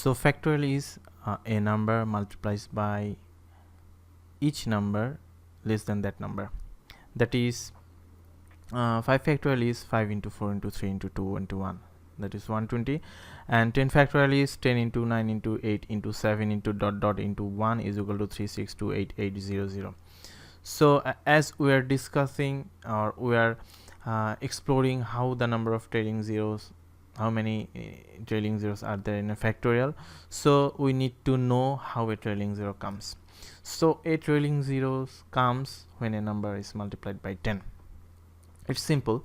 So factorial is a number multiplies by each number less than that number. That is 5 factorial is 5 into 4 into 3 into 2 into 1, that is 120, and 10 factorial is 10 into 9 into 8 into 7 into dot dot into 1 is equal to 3628800. So as we are discussing, or we are exploring how the number of trailing zeros, how many trailing zeros are there in a factorial, so we need to know how a trailing zero comes. So a trailing zero comes when a number is multiplied by 10. It's simple.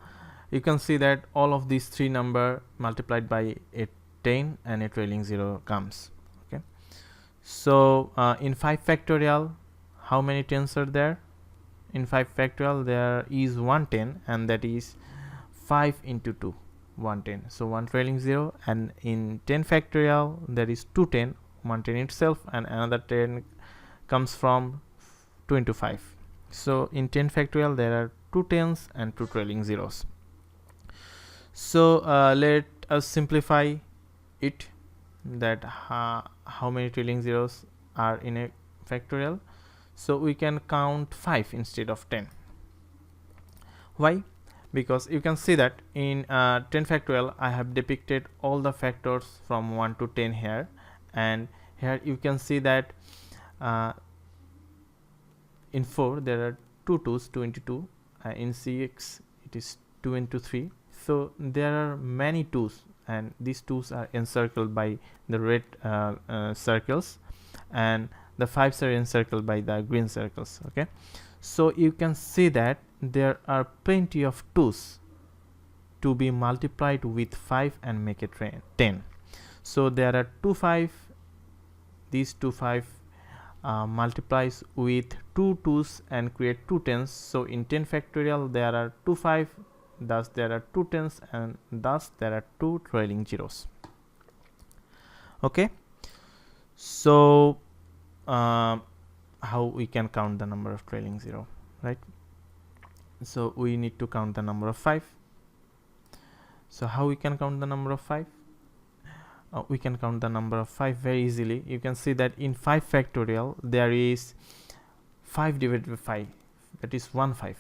You can see that all of these three number multiplied by a 10 and a trailing zero comes. Okay, so in 5 factorial, how many tens are there? In 5 factorial there is 110, and that is 5 into 2, 110, so one trailing zero. And in 10 factorial there is 210, 110 itself, and another 10 comes from 2 into 5. So in 10 factorial there are 2 tens and 2 trailing zeros. So let us simplify it, that how many trailing zeros are in a factorial. So we can count 5 instead of 10. Why? Because you can see that in 10 factorial I have depicted all the factors from 1 to 10 here, and here you can see that in 4 there are 2 2s, 2 into 2, in 6 it is 2 into 3. So there are many 2s, and these 2s are encircled by the red circles, and the 5s are encircled by the green circles. Okay, so you can see that there are plenty of 2s to be multiplied with 5 and make it 10. So there are 2 5, these 2 5 multiplies with 2 2s and create 2 tens. So in 10 factorial there are 2 5, thus there are 2 tens, and thus there are 2 trailing zeros. Okay, so how we can count the number of trailing zero, right? So we need to count the number of 5. So how we can count the number of 5? We can count the number of 5 very easily. You can see that in 5 factorial there is 5 divided by 5, that is 1 5.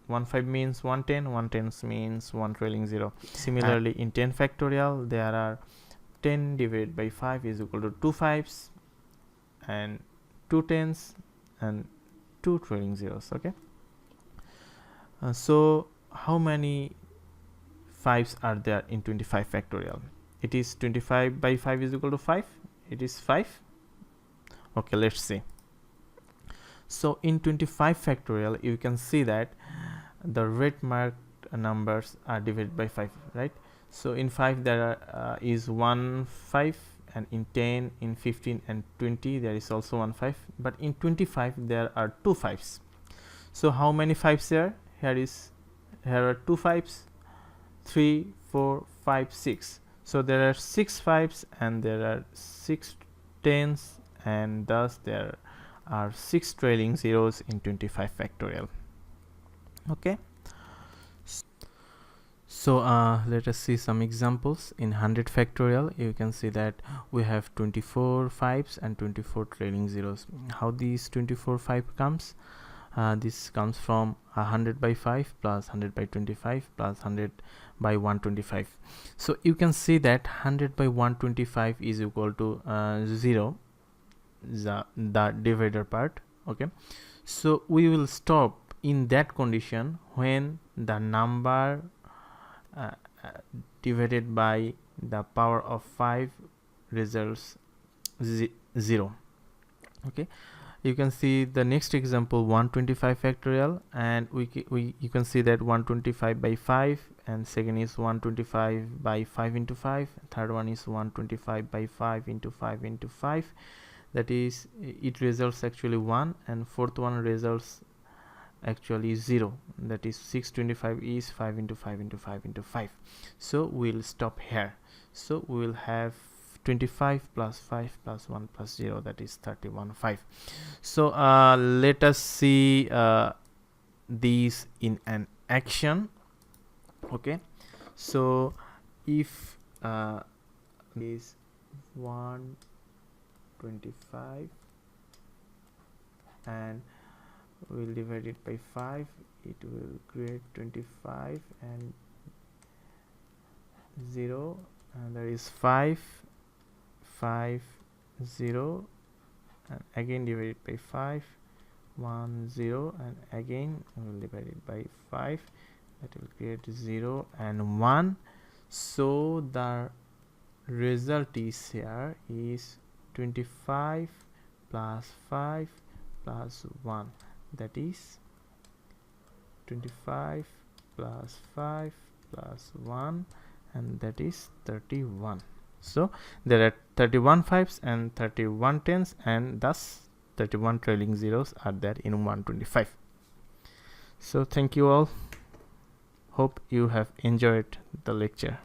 1 5 means 110, 110 means 1 trailing zero. Similarly in 10 factorial there are 10 divided by 5 is equal to 2 5s and 2 tens and 2 trailing zeros. Okay, so how many 5s are there in 25 factorial? It is 25 by 5 is equal to 5. It is 5. Okay, let's see. So in 25 factorial you can see that the red marked numbers are divided by 5, right? So in 5 there is 1 5, and in 10, in 15 and 20 there is also 1 5, but in 25 there are 2 5s. So how many 5s here? Here are 2 5s, 3 4 5 6. So there are 6 5s and there are 6 tens, and thus there are 6 trailing zeros in 25 factorial. Okay, so let us see some examples. In 100 factorial you can see that we have 24 5s and 24 trailing zeros. How these 24 5 comes? This comes from 100 by 5 plus 100 by 25 plus 100 by 125. So you can see that 100 by 125 is equal to 0, the divider part. Okay, so we will stop in that condition when the number divided by the power of 5 results 0. Okay, you can see the next example 125 factorial, and you can see that 125 by 5, and second is 125 by 5 into 5, third one is 125 by 5 into 5 into 5, that is it results actually 1, and fourth one results actually 0, that is 625 is 5 into 5 into 5 into 5. So we'll stop here. So we will have 25 plus 5 plus 1 plus 0, that is 31 5. So let us see these in an action. Okay, so if is 125 and we'll divide it by 5. It will create 25 and 0, and there is 5 5 0, and again divide it by 5 1 0, and again we'll divide it by 5. That will create 0 and 1. So the result is here is 25 plus 5 plus 1, that is 25 plus 5 plus 1, and that is 31. So there are 31 5s and 31 10s, and thus 31 trailing zeros are there in 125. So thank you all. Hope you have enjoyed the lecture.